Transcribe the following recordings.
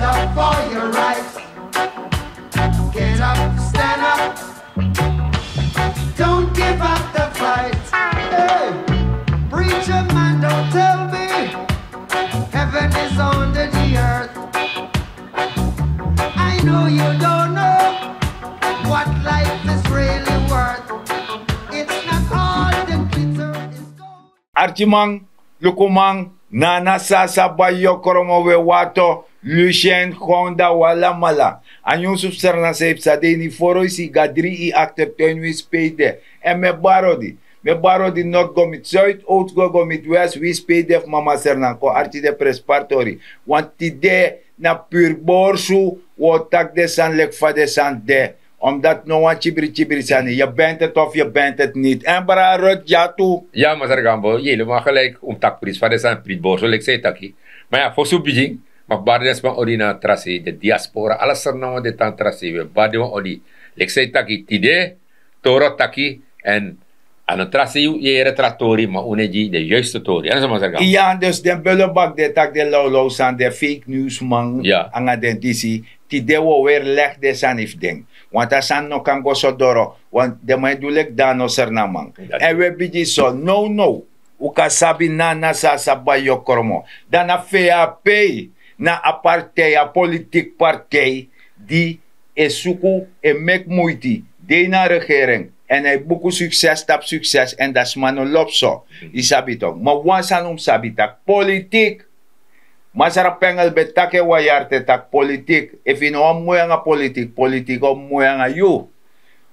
up for your rights. Get up, stand up. Don't give up the fight. Hey, preacher man, don't tell me heaven is under the earth. I know you don't know what life is really worth. It's not all the glitter is gold. Archimang, Lukumang, Nana Sasa Bayo Koromowe Wato, Lucien Honda Wala Mala. En yung subster na sa ipsadeni foro si gadri I actor tenue spede. En me barodi. Me barodi not go mit zuid, oud go mit west, wie spede of mama sernan ko archi de prespartori. Want tide na pur borsu, wo tak de san lek fa de san de. Omdat no wan chibri sani. Je bent het of je bent het niet. En bararot ja toe. Ja, maar Gambo, jullie maar gelijk om takprijs van de san prit borso lek zei taki. Maar ja, voor zo'n begin. Maar bardes van orina trasi, de diaspora, alles er nou de tan trasi, we bardes van ori. Lek zei taki tide, toro taki, en aan het trasi je retratori, maar uneji de juiste tori. En zo maar Gambo. Ja, dus de bullebak de tak de lolo san de fake news man. Ja. Anga den disi, tide wo weer leg de san if ding. Want asan no kan go so doro, want de may dulek dano ser namang. En we bidi so, no. Uka sabi na sa sabayo kormo. Dan a FAP, na apartheid, a politiek partij, die is suku en mek moeite, de na regering. En hij boeken succes, tap succes, en dat is mano lopso. Isabi toch. Maar wansan sabi tak, politiek. Masarap pengel betake wayarte tak politik. If you know moya nga politik o moya nga you.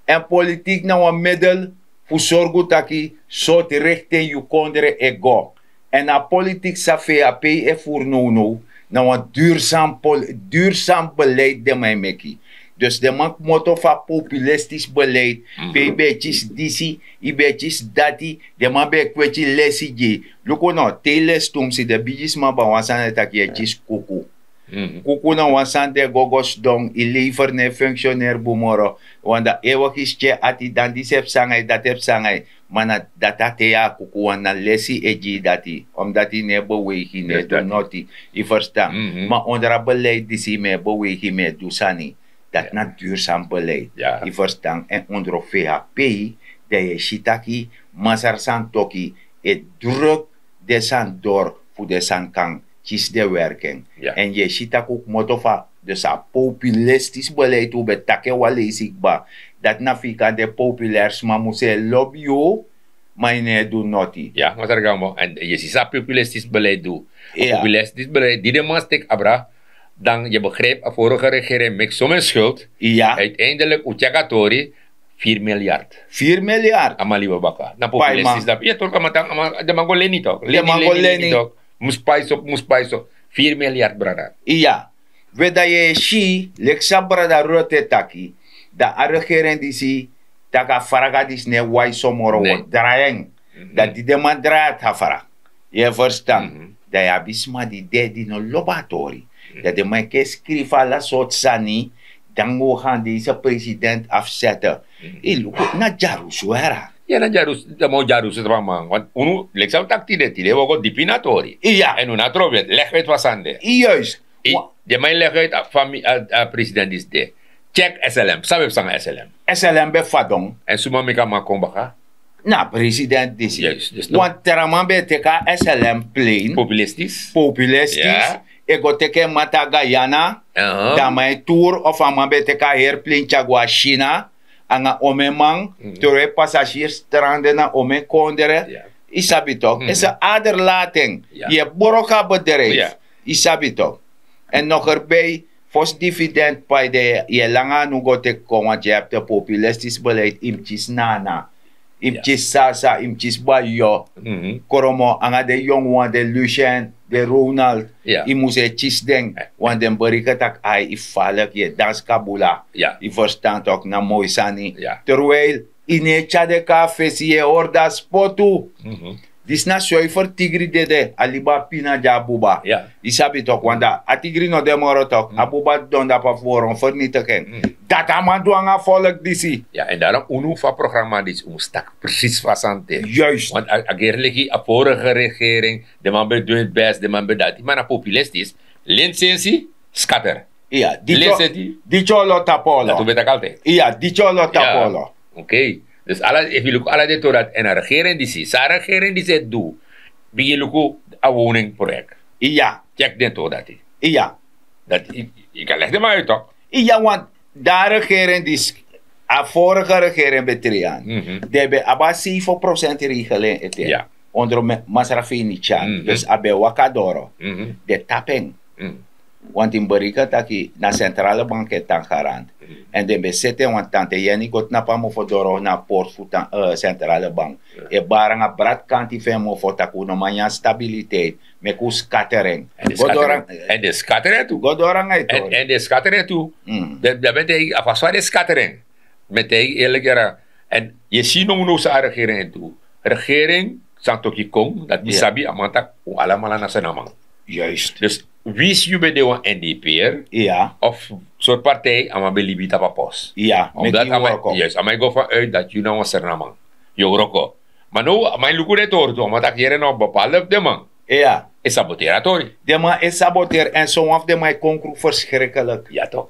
En politik na wan middel fu sorgu taki so ti rechten you kondre e go. En a politik sa FAP e furno na wan duurzaam beleid de mij meki. Dus de man motto van populistisch beleid, pe betjes disi, i betjes dati, de man be kwetji lesi je. Luko no, te les tum si de bijis man ba wansan etak jetjes kuku. Kuku na wansan de gogos dong, i lever ne functionair bumoro. Wanda ewak is che ati dan di sep sangay, dat ep sangay. Mana datate ya kuku wana lesi eji dati. Omdat i ne bewegi ne do noti. I verstaan. Maar onder beleid disi me bewegi me do sani. Dat na duurzaam beleid. Ja. I verstaan. En onder FAP, de je shitaki, masar san toki, et druk de san door voor de san kan, kies de werking. Ja. En je shitaku motofa, dus a populistisch beleid, hoe betake wale ba. Dat na fika de populairs, maar moet ze lobbyo, maar ne do noti. Ja, maar Gambo, en je ziet dat populistisch beleid doen. Ja. Populistisch beleid, die de man stik abra. Dan je begrijpt, de vorige regering met zo'n schuld. Ja. Uiteindelijk, Uchagatori, 4 miljard. 4 miljard. Amaliwa baka. Na populistisch dat. Ja, toch, maar de mango leni toch. Leni. Muspaiso. 4 miljard, brada. Ja. We da je shi, leksa brada rote taki. Da a regering die si, taka faragadis ne wai somoro wo draaiing. Dat die de man draait hafara. Je verstaan. Da je abisma die de die no lobatori. Dat de man ke skrifa la soort sani, dan go gaan deze president afzetten. Na Jarusu era. Ja, na Jarusu, da mo Jarusu man. Want unu, leksam tak tide wogo dipinatori. Ja. En una trobet, leg uit wat aan de. Juist. De man leg uit a president is de. Check SLM, sabe sang SLM. SLM be fadong. En suma meka makombaka. Na president disi. Juist, dus want teraman be teka SLM plain. Populistisch. Ja. Ego teke mata Guyana, damai tour of amabe teka airplane chagwa China, anga omemang, tore passagiers stranden na ome kondere, isabitok. Is een aderlating. Je boroka bedrijf, isabitok. En nog erbij, fos dividend bij de je langa nugo te komen, je hebt de populistisch beleid, imchis nana. Imchis sasa, imchis bayo, koromo, anga de jong one, de Lucien, de Ronald, I moest chis ding, want den berikatak ai I valk je dans kabula, I verstand ook na mooi sani, terwijl in echa de café si je orda spotu, dis na soifer tigri dede, aliba pina jabuba, I sabi tok, wanda a tigri no demoro tok, abuba donda pa forum vernietigen, dat amando anga volk disi. Ja, en daarom UNO van programma is stak precies vasante. Juist. Want agerlegi a vorige regering, de man bedoelt het best, de man bedoelt dat. Maar na populistisch, licentie, Scatter. Iya, Leseti. Dicholo tapolo. Dat weet ik altijd. Iya, dicholo tapolo. Oké. Dus if je alle dit dat en een regering die ziet, zijn regering die zegt doe, begin je een woningproject. Iya, Check dit hoor dat. iya. Dat ik kan leggen maar uit toch? Iya, want daar regering die a vorige regering betreden. Die hebben aber 7% regeling. Ja. Onder Masrafini Chan. Dus abe wakadoro. De tapping. Want in Berika taki na centrale bank het dan garant. En de bezitten want tante Jenny got na pa mo fodoro na port futa centrale bank. E baranga brat kanti femo fotaku no manya stabiliteit. Me ku scattering. En de scattering toe. Godorang ito. En de scattering toe. Dat betekent afaswa de scattering. Met eerlijk jaren. En je ziet nog no sa regering toe. Regering sang toki kong dat die sabi amantak allemaal na zijn naam. Juist. Dus wie is je bij de NDP'er Ja. of soort partij aan mijn libita papos? Ja. Omdat aan mij go vanuit dat je nou een sernaman. Je roko. Maar nou, mijn luku net hoort, omdat ik hier nog bepaalde de man. Ja. Is saboteratori. De man is saboteur en zo af de man conclu verschrikkelijk. Ja toch?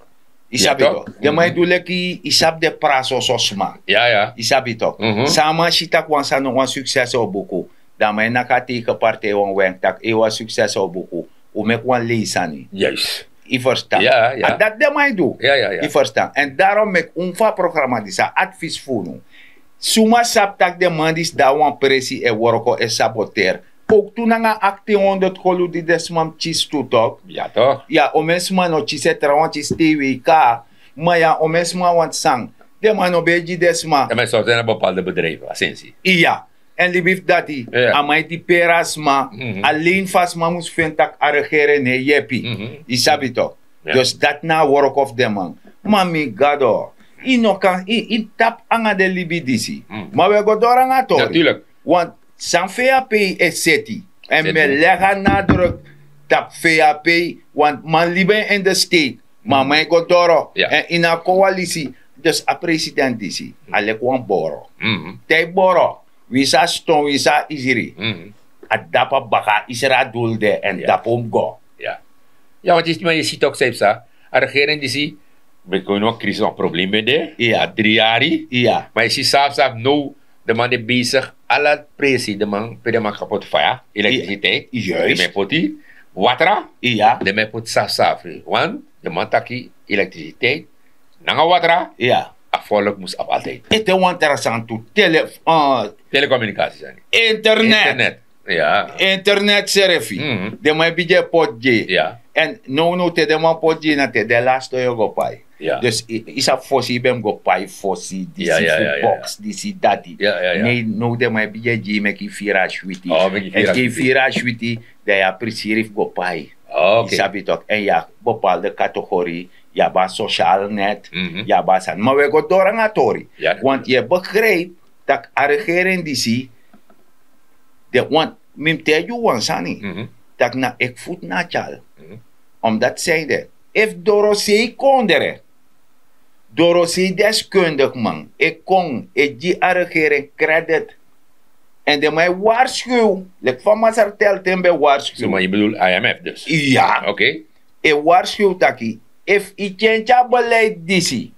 Isabi toch? De man doe leki isab de praso sosma. Ja. Isabi toch? Sama shita kwansa no wan succes op boku. Da man nakati ke partij wan wenk tak e wan succes op boku. O mek wan leisani. Juist. I verstaan. Ja. En dat de man doe. Ja. I verstaan. En daarom mek unfa programma disa advies funu. Suma sap tak de man dis da wan presi e woroko e saboteur. Ook toen nga acte onder kolu di desmam chis tutok. Ja toch? Ja, o mesma no chise trawan chis TWK. Maar ja, o mesma want sang. De man no beji desma. En mij soort zijn bepaalde bedrijven, assentie. Ja. En libif dati. Ja. Amai di perasma. Alleen vast ma mus ventak a regeren ne yepi. Isabi toch? Ja. Dus dat na work of de man. Mami gado. I tap anga de libidisi. Maar we go door anga tori. Natuurlijk. Want san VAP is seti. En Zet me toe. leggen nadruk dat VAP, want man lieben in de state. Maar mij go doro. Ja. En in een coalitie. Dus a president disi. Ale kwan boro. Mhm. Tei boro. Wisa ston, wisa isiri. A dapa baka isra dulde en Ja. dapom go. Ja, want je ziet ook zelfs, een regering die ziet, we kunnen ook crisis nog problemen de, Ja. 3 jaar. Ja. Maar je ziet zelfs nou, de man is bezig, alle precies, de man kapot fire, elektriciteit, Juist. de man poti, water, Ja. de man pot safri, want de man taki elektriciteit, nanga water, Ja. afvallig moest op altijd. Het is interessant to Telecommunicaties zijn. internet. Ja. Internet serfi. De mij bije potje. Ja. En no te de man potje na te de laatste yo go pai. Ja. Dus isa fossi bem go pai fossi disi box disi dati. Ja. Nee no de mij bije ji me ki fira shwiti. Oh, me ki fira En ki shwiti. fira shwiti de ya prisirif go pai. Oké. Isabi toch. En ja bepaalde categorie. Ja ba social net. Mhm. Ja ba san. Maar we go door aan tori. Ja. Want je begrijpt dat a regering disi de want mim te ju wan sani. Dat na ik voet na chal. Omdat zij de. If Dorosei kondere. Dorosei deskundig man. Ik kon. Ik die a regering credit. En de mij waarschuw. Lek van Masar tel tembe waarschuw. Maar je bedoelt IMF dus? Ja. Oké. E waarschuw taki. If I change beleid disi.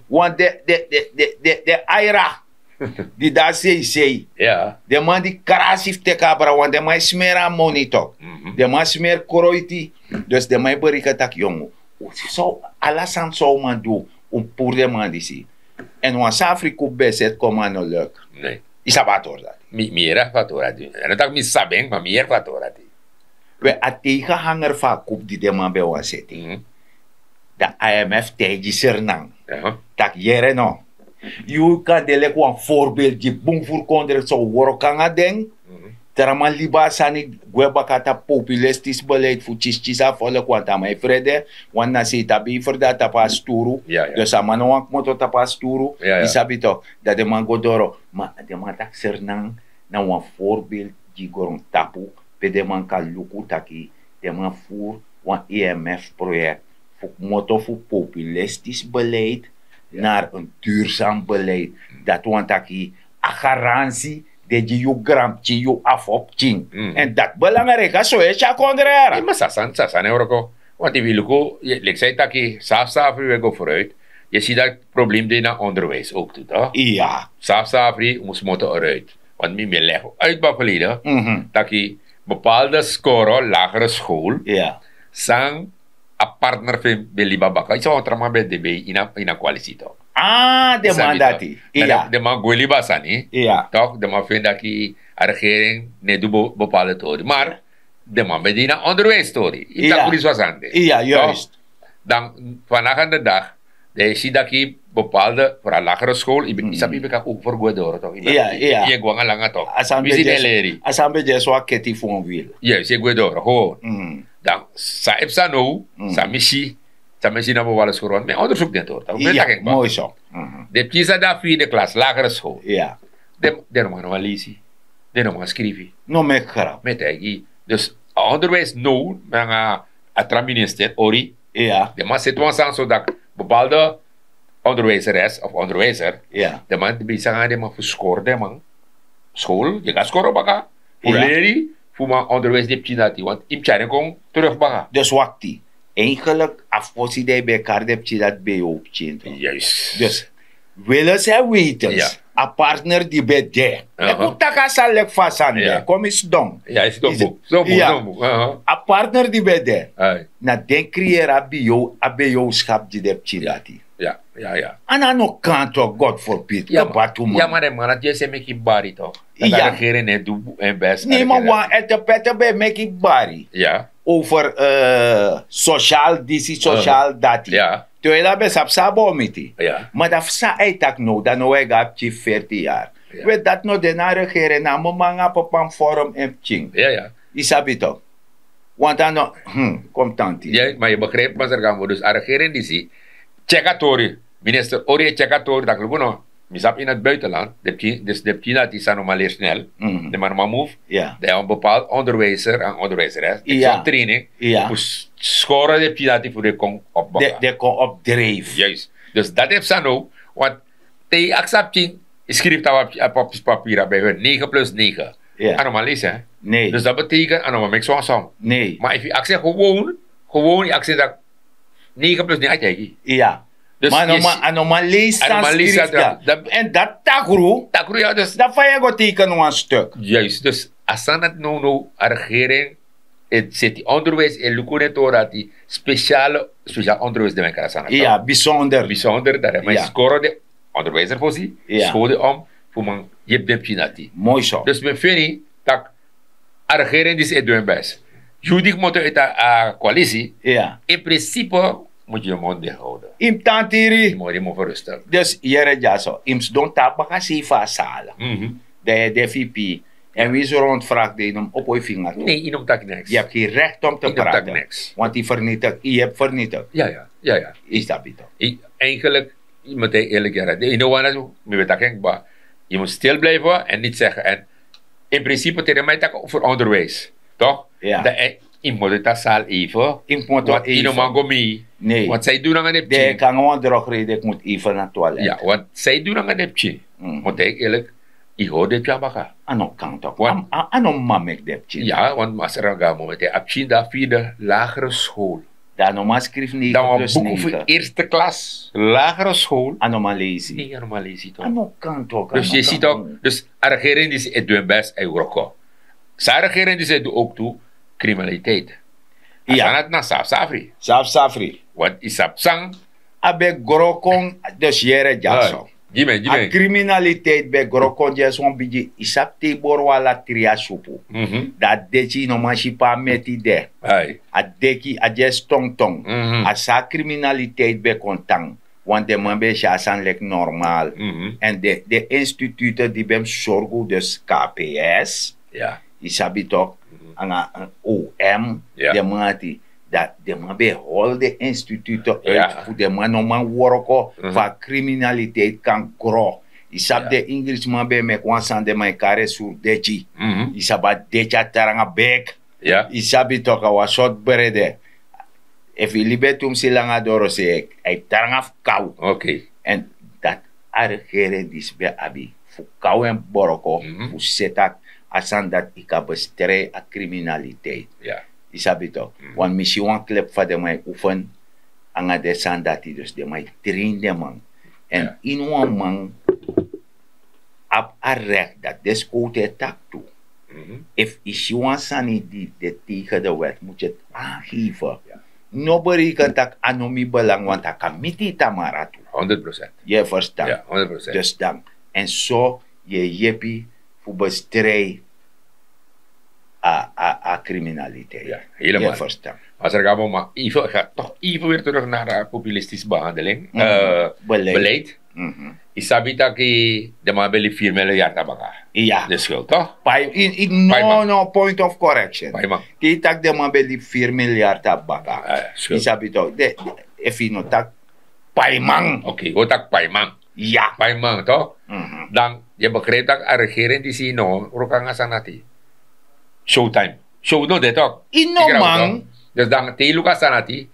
Want de aira. Die daar zei. Ja. De man die krasief te kabra, want de man smera monitor. De man smer koroiti. Dus de man berika tak jongo. So, alasan so man do, pour de man disi. En wan safri ku beset koma no leuk. Nee. Isa bator dat. Meer fatura die. En dat ik sabeng, maar meer fatura die. We a tegenhanger va kup die de man be wan seti. Da IMF teji sernang. Ja. Tak yere no. You kan delek wan voorbeeld die boom voor kondre so worokanga deng. Teraman liba sani gweba kata populistisch beleid fu chisa volk want amai vrede want na si tabi verda tapa sturu. Ja. Dus amano wan moto tapa sturu. Ja. Isabito dat de man godoro ma de man tak sernang na wan voorbeeld die gorong tapu pe de man ka luku taki de man voer wan EMF project fu moto fu populistisch beleid naar een duurzaam beleid dat want taki a garantie de je gram je afop ching. En dat belangrijk is zo is ja Nee, kondrara. maar sasan euroko. Want die wil ook, ik zei dat je Saaf-Safri wil go vooruit. Je ziet dat probleem die naar onderwijs ook doet, toch? Ja. Saaf-Safri moest moeten eruit. Want meer leggen uit Bapelida, Mhm. dat je bepaalde score, lagere school, Ja. sang a partner van Billy Babaka. Iets wat er maar bij DB in een coalitie, toch? Ah, de man dat hij. Ja. De man Gweli Basani, Ja. toch? De man vindt dat die regering niet doet bepaalde toren. Maar de man bij die onderwijs story. In Ja. dat politie was aan de. Ja, juist. Dan vandaag aan de dag, je ziet dat je bepaalde, voor een lagere school, ik snap je kan ook voor goed door, toch? Ja, ja. Je gewoon lang toch? Asambe We zien jes- leri. Asambe jes wa keti fon wil. Juist, je goed door, gewoon. Mm. Dan, sa epsa nou, sa missie naar bepaalde school, maar onderzoek niet hoor. Ja, mooi zo. Mhm. De kiezer daar vierde klas, lagere school. Ja. De man wel lezen. De man schrijven. No me grap. Met eigen. Dus onderwijs nou, maar het minister, Ori, Ja. de man zit wel aan zodat bepaalde onderwijzeres of onderwijzer, Ja. de man die bezig aan de man voor scoorde man. School, je gaat scoren baka. Voor Ja. leren, voor man onderwijs die pchinati, want in China kom terug baka. Dus wakti. Eigenlijk afposi de bekar de pchi dat bij op chin. Juist. Dus willen ze weten. Ja. A partner die bij de. Ik ook taka salek fasan Ja. de. Kom eens dong. Ja, is toch Is het- boek. Zo boek, Ja. zo boek. A partner die bij de. Ai. Na den creëra bio schap die de pchi dati. Ja, ja, ja. En aan no kant toch God forbid. Ja, Kabatu man. ja, maar de man, dat je zegt, ik bari toch? Dat Ja. de regering net doet en best. Nee, maar wat het de pette bij make ik bari. Ja, Over sociaal disi, sociaal dati. ja, Toen je dat best op sabo miti. ja. Maar dat sa eigenlijk nou, dat nou ik heb 40 jaar. Ja. Weet dat nou de na regeren, na mo manga op een forum en ching. Ja, ja. Isabi toch? Want dan nou, komt tanti. Ja, maar je begrijpt, maar er gaan we dus de regering die zie. Checkatori, minister Ori Checkatori, dat geloof ik nog. Misap in het buitenland, dus de China die zijn normaal snel. Mhm. De man maar move. Ja. De een bepaald onderwijzer en onderwijzeres. Die Ja. zo'n training. Ja. Moest scoren de China die voor de kon opbouwen. De kon op dreef. Juist. Dus dat heeft ze nou. Want die accepting schrijft dat op papier bij hun 9 plus 9. Ja. En normaal is hè. Nee. Dus dat betekent, en normaal zo samen. Nee. Maar als je accept gewoon je accept dat 9 plus 9 uit je. Ja. Dus maar je- normaal lees Anomalie dan staat schrift. er. En dat tagro, Dat groeit ja, dus. dat van je go tekenen een stuk. Juist. Dus als dan het nou regering, het zit die onderwijs en lukunet dat die speciaal onderwijs de mensen aan. Ja, bijzonder. Bijzonder, dat hij Ja. scoren de onderwijzer voor zich, Ja. scholen om, voor man, je hebt de pinati. Mooi zo. Dus men vindt dat de regering is het doen best. Judik moet uit de coalitie, Ja. in principe moet je je mond dicht houden. Im Je tantiri. moet je verrusten. Dus jere jaso. Ims don tabaka si fa sala. De VP. En wie zo rondvraagt die hem op je vinger toe. Nee, in om tak niks. Je hebt geen recht om te Ik heb dat praten. niks. Want die vernietigt. Je hebt vernietigd. Ja, ja, ja, ja. Is dat niet? Eigenlijk, je moet eerlijk zeggen, je know wat je weet dat ik, maar je moet stil blijven en niet zeggen. En in principe tegen mij tak over onderwijs, toch? Ja. Dat je moet het zaal even. Ik moet Want wel je even. mag mee. Nee. Want zij doen aan het De kan gewoon erop reden. Ik moet even naar het toilet. ja, want zij doen aan het moet ik eerlijk, ik hoor dit ja baka. Ano kan toch? Wat? Ano mamek depje. Ja, want als er een gaan moment, abshin daar vierde lagere school. Dan normaal schrijf niet. Dan plus een boek voor 9. eerste klas, lagere school. Ano maar lezen. Nee, normaal is het toch. Ano kan toch? Dus Ano je kan ziet ook, toch? dus de regering die het doen best en Uroko. Zijn regering die ze ook toe criminaliteit. Ja. Ja. Het naar Safri. Saf safri. Want is sang. Abe grokong dus jere jaso. Jime, A jime. criminaliteit be grokong jason biji isap te borwala tria supu. Dat dechi no mashipa meti de. Hai. A deki a jes tong tong. A sa criminaliteit be kontang. Want de man be shasan lek normaal. En de instituten die bem zorgen, dus KPS, Ja. isabi toch, een OM, Ja. de man die, dat de man behoudt de instituten uit, Ja. voor de man om man werken, van criminaliteit kan groeien. Isab Ja. de Engelsman be me kwansan de man kare sur dechi. Isaba decha taranga bek. Ja. Isabi toch, a was short brede. If je libetum silanga doro se, ay taranga kou. Oké. En dat regering die bij abi voor kou en boroko voor zetak asan dat ik heb bestrijden aan criminaliteit. Ja. Isabi toch? Want misschien een clip van de mij oefen, aan de sandati, dus de mij train de man. En in een man, op een recht, dat descote tak toe. If issue sani die de tegen de wet, moet je het aangeven. Nobody kan tak anomi belang, want dat kan miti tamara toe. 100%. Je verstaan? Ja, 100%. Dus dan. En zo, je jeppie voor bestrijd a criminaliteit. Ja, helemaal. Je verstaan? Als er gaan, maar even, gaat toch even weer terug naar de populistische behandeling. Beleid. Isabi dat de man beli 4 miljard tabaka. Ja. De schuld, toch? No, point of correction. Kijk tak de man beli 4 miljard tabaka. Isabi toch? If je no tak, paimang. Oké, wat tak paimang. Ja. Paimang, toch? Dan, je begrijpt dat de regering die zien, no, rokanga sanati. Showtime. Show no dit ook. Man. Dus dan te Lucas sanati.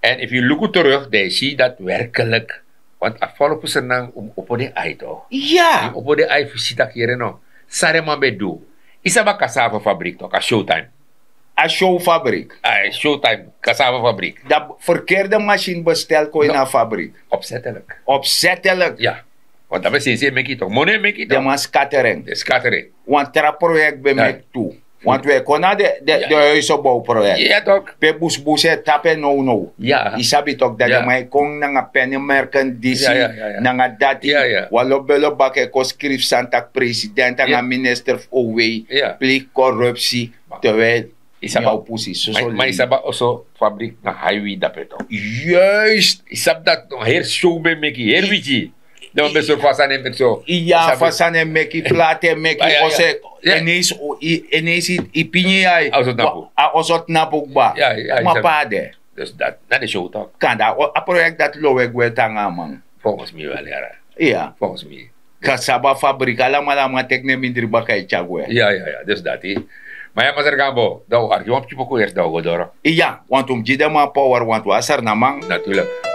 En if you look terug, dan zie je dat werkelijk. Want afgelopen senang op de ei toch? Ja. Op de ei visita hier no. Sare man bedo. Isaba cassava fabriek toch? A Showtime. A showfabriek. Showtime. Cassava fabriek. Dat verkeerde machine bestel kon je naar fabriek. Opzettelijk. Opzettelijk. Ja. Want dat is een meki toch? Money meki toch? De man scattering. De scattering. Want dat project bij mij toe. Want wij konden de huizenbouwproject. Ja, toch? Pe busbuse tape no. Ja. Isabi toch dat je mij kon naar een pennemerken DC, naar dati. Wallo bello bakke ko skrif santak president en minister of OW. Pleeg corruptie. Terwijl jouw positie. Maar Isaba also fabriek na highway dapper toch? Juist. Isab dat heer show bij meki, heer wiji. Dan ben je vast aan hem zo. Ja, vast aan hem meki, plate meki, ose. Ineens ipinje jij. Als het napok ba. Maar pade. Dus dat is show toch? Kan dat, een project dat lowe gwe tanga man. Volgens mij wel, ja. Ja. Volgens mij. Kasaba fabriek, allemaal tekne minder bakay chagwe. Ja, dus dat is. Maar ja, maar er gaan we. Dat argument op je pokoe eerst dat we door. Ja, want om jide maar power, want was er namang. Natuurlijk.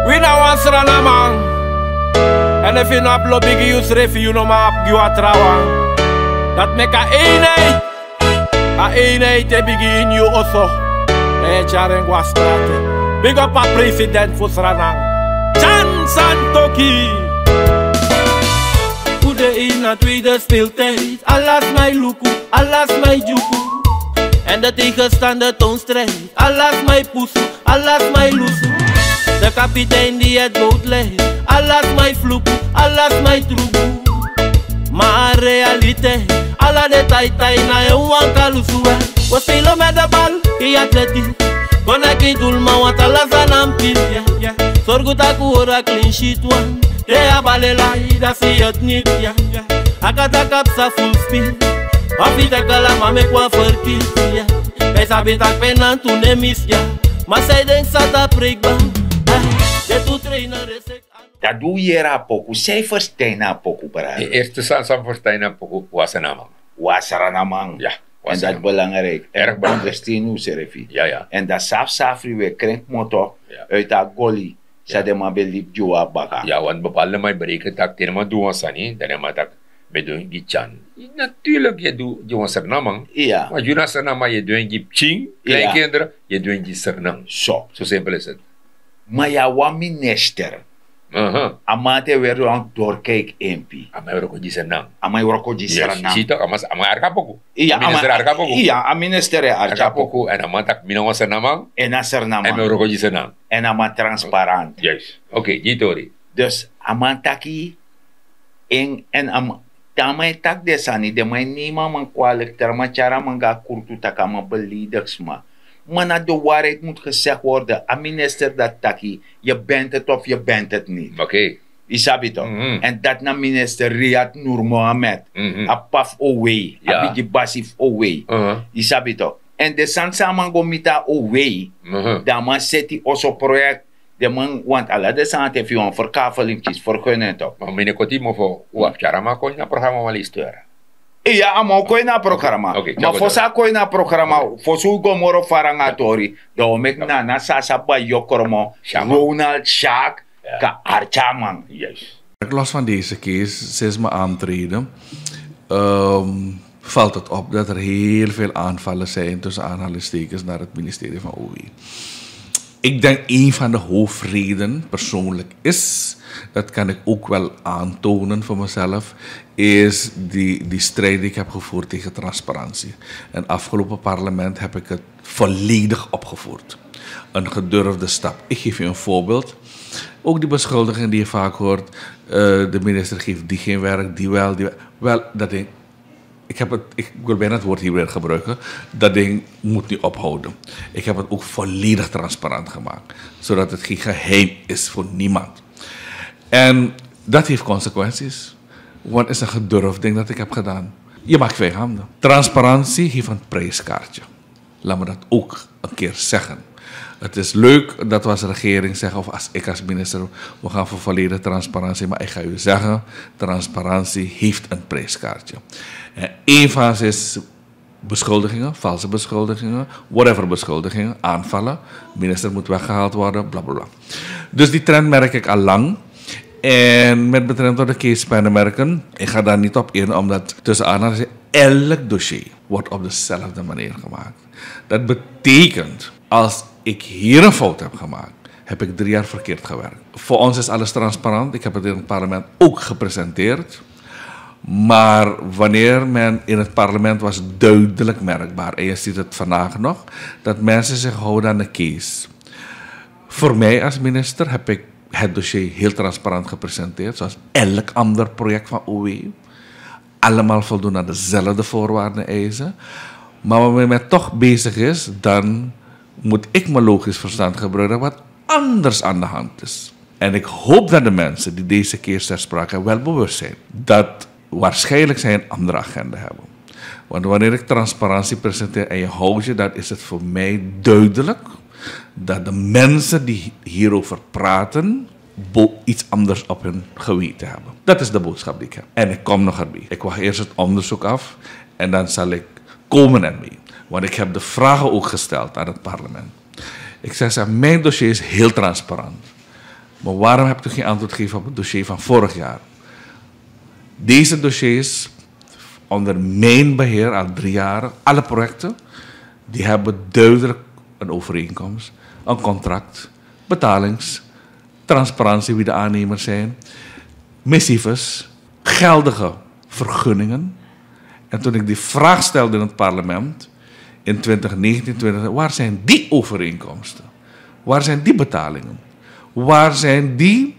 We now answer na man. And if you not blow big you refi you no map you a trawa. Dat make a eenheid. A eenheid te begin you also. Charen Guastrate. Big up a president for Sranang. Chan Santoki. Goede in a tweede speeltijd. Alas mijn luku, alas mijn juku. En de tegenstander toonstrijd. Alas mijn poesu, alas mijn lusu. De kapitein die het boot leidt. Alas mijn vloeku, alas mijn troebu. Maar realiteit, alla de taitai na je wankalusu. We spelen met de bal, in atletiek. Kon ik niet doen, maar wat alas aan een pil. Zorg dat ik hoor een clean sheet one. De abalela, dat zie je het niet. Akatakap sa full speed. Of ik te kalama me kwa verkies. Hij sabi tak penan tu ne mis. Maar zij denkt dat dat prikbaar. Dat doe je er poku. Zij verstaan een poku. De eerste sansan verstaan een poku was een naam. Was er een naam. Ja. En dat is belangrijk. Erg belangrijk. Ja. En dat safri we krenk motor uit dat goli. Zij de man belip joa baka. Ja, want bepaalde mij berekenen dat tegen me doen sani. Dan maar dat bedoel je chan. Natuurlijk je doet je sernamang. Ja. Maar je na sernamang je doet je ching. Kleinkinderen je doet je sernang. Zo simpel is het. Maar ja, wat minister. Amate weer lang doorkijk MP. Amai roko di senang. Amai roko di senang. Yes, sito amai arka poku. Iya, minister arka poku. Iya, a minister arka poku. En amatak minong senamang. En a sernamang. En roko di senang. En ama transparant. Yes. Oké, jitori. Dus amantaki en am tamay tak desani de may nima man kwalik terma cara manga kurtu takama belidersma. Maar naar de waarheid moet gezegd worden. A minister dat taki, je bent het of je bent het niet. Oké. Isabi toch? En dat na minister Riyad Nur Mohammed. A paf away. A bigi basif away. Isabi toch? En de sansaman gomita away. Dan man seti oso project. De man, want alle de sant heeft een verkavelingjes vergunnen toch? Maar meneer Kotimo voor uap cara ma kon na programma wel sturen. Iya, amo ko na programa. Ma fosa ko na programa, fosu gomoro farangatori. Do mek na sasaba yokormo Ronald Schaak ka Archaman. Yes. Los van deze case, sinds mijn aantreden, valt het op dat er heel veel aanvallen zijn tussen aanhalingstekens naar het ministerie van OW. Ik denk een van de hoofdredenen persoonlijk is, dat kan ik ook wel aantonen voor mezelf, is die strijd die ik heb gevoerd tegen transparantie. En afgelopen parlement heb ik het volledig opgevoerd. Een gedurfde stap. Ik geef je een voorbeeld. Ook die beschuldiging die je vaak hoort, de minister geeft die geen werk, die wel, die wel. Wel, dat ding, ik wil bijna het woord hier weer gebruiken, dat ding moet niet ophouden. Ik heb het ook volledig transparant gemaakt, zodat het geen geheim is voor niemand. En dat heeft consequenties, want het is een gedurfd ding dat ik heb gedaan. Je maakt twee handen. Transparantie heeft een prijskaartje. Laat me dat ook een keer zeggen. Het is leuk dat we als regering zeggen, of als ik als minister, we gaan voor volledige transparantie. Maar ik ga u zeggen, transparantie heeft een prijskaartje. En één van ze is beschuldigingen, valse beschuldigingen, whatever beschuldigingen, aanvallen. De minister moet weggehaald worden, bla bla bla. Dus die trend merk ik al lang. En met betrekking tot de case-pennenmerken, ik ga daar niet op in, omdat tussen aanhalingstekens elk dossier wordt op dezelfde manier gemaakt. Dat betekent, als ik hier een fout heb gemaakt, heb ik 3 jaar verkeerd gewerkt. Voor ons is alles transparant. Ik heb het in het parlement ook gepresenteerd. Maar wanneer men in het parlement was duidelijk merkbaar, en je ziet het vandaag nog, dat mensen zich houden aan de case. Voor mij als minister heb ik het dossier heel transparant gepresenteerd, zoals elk ander project van OW. Allemaal voldoen aan dezelfde voorwaarden en eisen. Maar wanneer men toch bezig is, dan moet ik mijn logisch verstand gebruiken wat anders aan de hand is. En ik hoop dat de mensen die deze keer ter sprake hebben wel bewust zijn dat waarschijnlijk zij een andere agenda hebben. Want wanneer ik transparantie presenteer en je houdt je, dan is het voor mij duidelijk dat de mensen die hierover praten iets anders op hun geweten hebben. Dat is de boodschap die ik heb. En ik kom nog erbij. Ik wacht eerst het onderzoek af en dan zal ik komen ermee. Want ik heb de vragen ook gesteld aan het parlement. Ik zeg, mijn dossier is heel transparant. Maar waarom hebt u geen antwoord gegeven op het dossier van vorig jaar? Deze dossiers, onder mijn beheer al 3 jaar, alle projecten, die hebben duidelijk een overeenkomst, een contract, betalings, transparantie wie de aannemers zijn, missives, geldige vergunningen. En toen ik die vraag stelde in het parlement, in 2019, waar zijn die overeenkomsten? Waar zijn die betalingen? Waar zijn die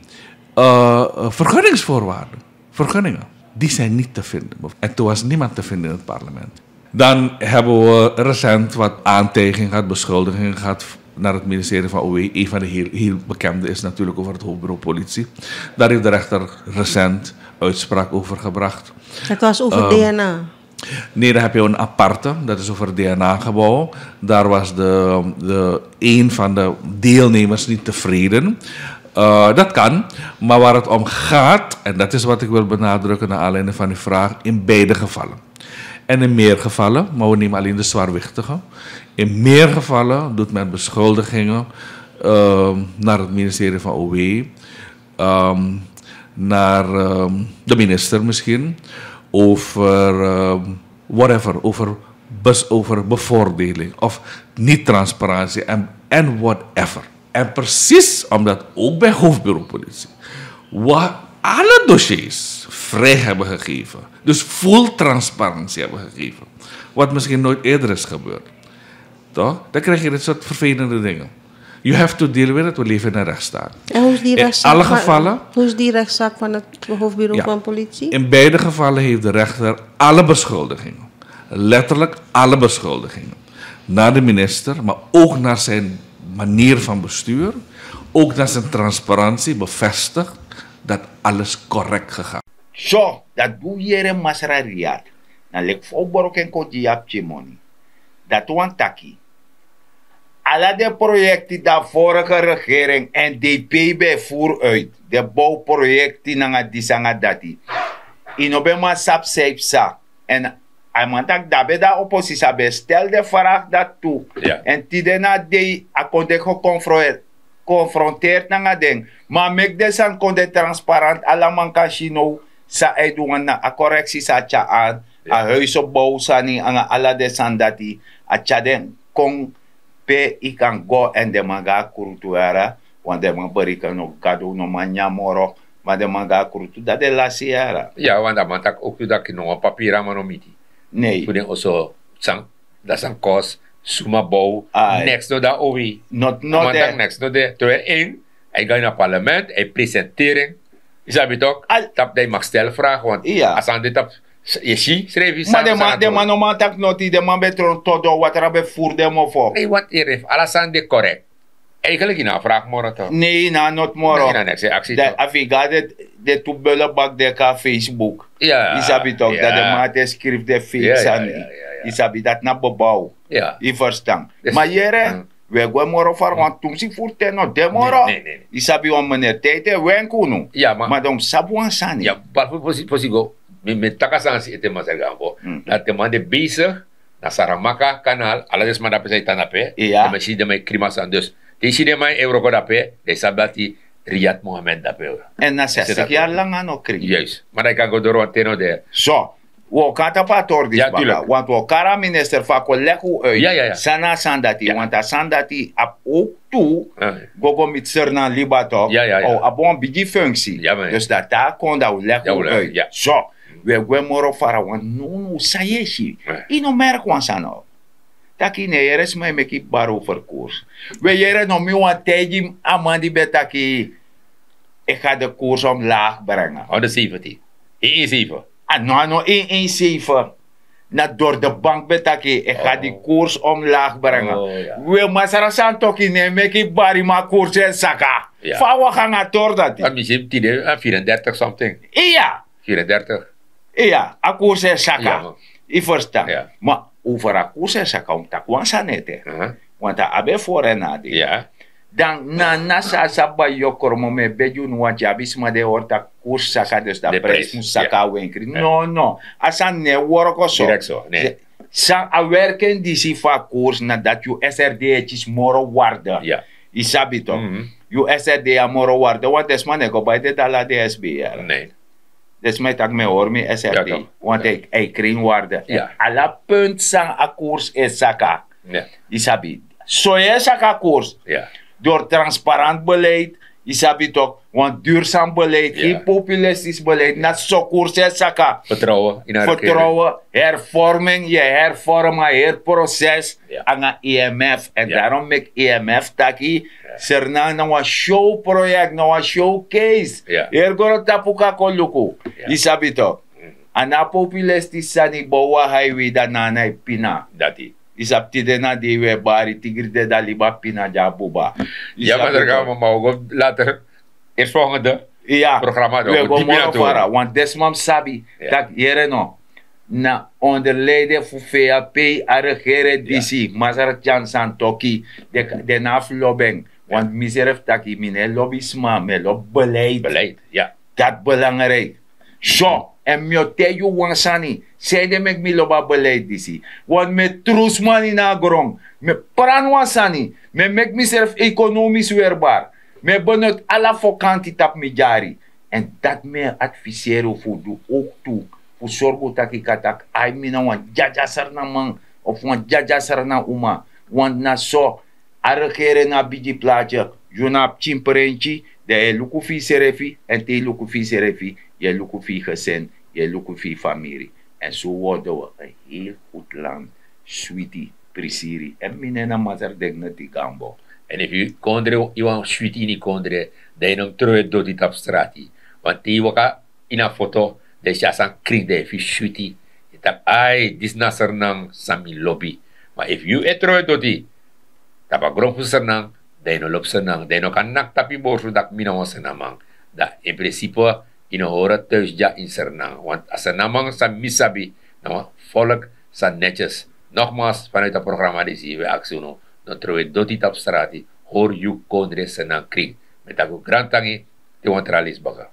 vergunningsvoorwaarden? Vergunningen. Die zijn niet te vinden. En toen was niemand te vinden in het parlement. Dan hebben we recent wat aantijgingen gehad, beschuldigingen gehad naar het ministerie van OW. Een van de heel bekende is natuurlijk over het hoofdbureau politie. Daar heeft de rechter recent uitspraak over gebracht. Het was over DNA. Nee, daar heb je een aparte, dat is over het DNA-gebouw. Daar was een van de deelnemers niet tevreden. Dat kan, maar waar het om gaat, en dat is wat ik wil benadrukken naar aanleiding van uw vraag, in beide gevallen. En in meer gevallen, maar we nemen alleen de zwaarwichtige. In meer gevallen doet men beschuldigingen naar het ministerie van OW, naar de minister misschien, over whatever, over bevoordeling of niet-transparantie en whatever. En precies omdat ook bij hoofdbureau politie, waar alle dossiers vrij hebben gegeven, dus full transparantie hebben gegeven, wat misschien nooit eerder is gebeurd, toch? Dan krijg je dit soort vervelende dingen. You have to deal with it, we leven in een rechtsstaat. En hoe is die rechtszaak, in alle gevallen, hoe is die rechtszaak van het hoofdbureau van politie? In beide gevallen heeft de rechter alle beschuldigingen, letterlijk alle beschuldigingen, naar de minister, maar ook naar zijn manier van bestuur, ook naar zijn transparantie bevestigd dat alles correct gegaan. Zo, dat doe je in Masrariat. Dan lijkt voor borok en koti op je money. Dat wan taki. Alle de projecten die de vorige regering NDP bijvoer uit, de bouwprojecten na disanga dati. Inobema sap seipsa. En amantak dabe da oppositie bestel de vraag dat toe. En tidena de akonde geconfronteerd na ding. Maar mek desan konde transparant ala man kan chino sa edungan na a correctie sa tja aan. A huisopbouw sani anga ala de sandati a chaden kong pe ikan go en de manga kurutuara want de man berikan no kado no manya moro maar de manga kurutu dat de la siara. Ja, want dan man tak ook dat ik nog papier maar no miti. Nee. Toen also sang dat sang kos suma bouw next no da owi. Not Man tak de. next no de. Toen hij gaat naar parlement, hij presentering. Is dat toch? Dat hij mag stellen vragen, want Ja. als aan dit op je ziet, schrijf je Maar de man no man tak noti de man betron todo wat er be voer de mo voor. Nee, wat hier heeft, alles aan dit correct. Eigenlijk in een vraag morgen toch? Nee, na not moro. Nee, na next actie De toch? afiga de tubele bak de ka Facebook. Ja. Isabi toch dat de man schrijft de fake Ja, sani. ja. Isabi dat na bebouw. Ja. I verstaan. Dus- Maar jere, Mm. we gaan moro voor, want toen ze voerten no de moro. Nee. Isabi wan meneer Tete wenkuno. Ja, maar... Maar dan sabu wan sani. Ja, waarvoor posigo, met takasansi ete masergaan voor. Dat de man de bezig, na Saramaka kanaal, alles maar dat bezig tanape. Ja. De machine de mij krimasan. Dus, die zie de mij euro ko dape, de sabati Riyad Mohammed dape. En na 60 jaar lang aan ook kring. Juist. Maar hij kan go door wat teno de. Zo. We kata pa tordis Ja, baka. tuurlijk. Want we kara minister va ko leku uit. Ja. Sana sandati. Ja. Want a sandati ap ook toe. Gogo mit serna libato. Ja. O abon bigi functie. Ja, man. Dus dat daar kon dat we Ja, leku we uit. ja. Zo. We gaan moro fara. Want no sayeshi. Ja. Ino merk wan sano. Taki ne yeres me meki baro voor koers. We jere no mi wan teji amandi betaki. Ik ga de koers omlaag brengen. Oh, de 70. 1-7. Ano 117. Na door de bank betaki. Ik ga die koers omlaag brengen. Oh, ja. We masara santoki ne meki bari ma koers en saka. Ja. Fawa gaan door dat. Dat misschien 34 something. Iya. 34. Iya. A koers en Ja, saka. man. I verstaan. Ja. Maar over a koers en saka om takwan sanete. Want a abe voor en na die. Ja. Dan na sa saba yokor me beju no jabis ma de orta koers saka dus da De prijs prijs, moet saka wenkri. No. Asan ne worko so. Direct zo, nee. Sa a werken die si fa koers na dat you SRD is moro waarde. Ja. Isabi toch. Mhm. You SRD a moro waarde. Want des man go bij de dala DSB. Nee. Des mij tak me hoor me Ja, SRD. toch. Want ik kring waarde. Ja. Ala punt sang a koers is saka. Ja. Isabi. So je saka koers. Ja. Door transparant beleid, isabi toch, want duurzaam beleid, Ja. geen populistisch beleid, net zo koers en saka. Vertrouwen in haar Vertrouwen, hervorming, je hervormen, herproces Ja. aan een EMF. En Ja. daarom make EMF taki, serna na een showproject, na een showcase. Ja. Ergoro tapuka koluku, Ja. isabi toch. Ana populistisch sani bawa highway da nanay pina. Dati. Isapti de na di we bari tigri de da liba pina jabuba. Ja, maar daar gaan we maar ook later. Eerst volgende. Ja, Programma dan, we moet go die more meer fara, doen. want desmam sabi, Ja. dat jere no, na onder leiden voor VAP, a regeren DC, Mazar Jansan Toki, de naflobeng, want miseref taki, mine lobbyisme, me lob beleid, Beleid. Ja. dat belangrijk. Zo, en me teju wansani, zei de mek mi loba beleid DC, want me trusmani na grong, me pran wansani, me mek miseref economisch weerbaar. Me benut alla fokanti tap mi jari. En dat me adviseren voor de ook toe. Voor zorgen dat ik katak ai mina wan jaja sarna man of wan jaja sarna uma. Want na so aregere na biji plaatje. Juna chimperenchi de e lukufi serefi en te lukufi serefi. Je lukufi gezin, je lukufi familie. En zo worden we een heel goed land. Sweetie, prisiri. En minena mazar denk na die gambo. En if you kondre, you want shoot in die kondre, dan je terug door die tap strati. Want die waka in een foto, de jasan kring de if you shoot die, je tap, ai, dis na sernang sami lobby. Maar if you terug door die, tap a grond sernang, dan je lop sernang, dan je kan nak tapi borsu dak minaw sernamang. Da in principe, in horen thuis ja in sernang. Want als sernamang sa misabi, nou, volk sa netjes. Nogmaals, vanuit het programma die zien we actie no. Dan terwijl doti tap strati, hoor you kondre senang kring. Met ako grand tangi, te want ralis baga.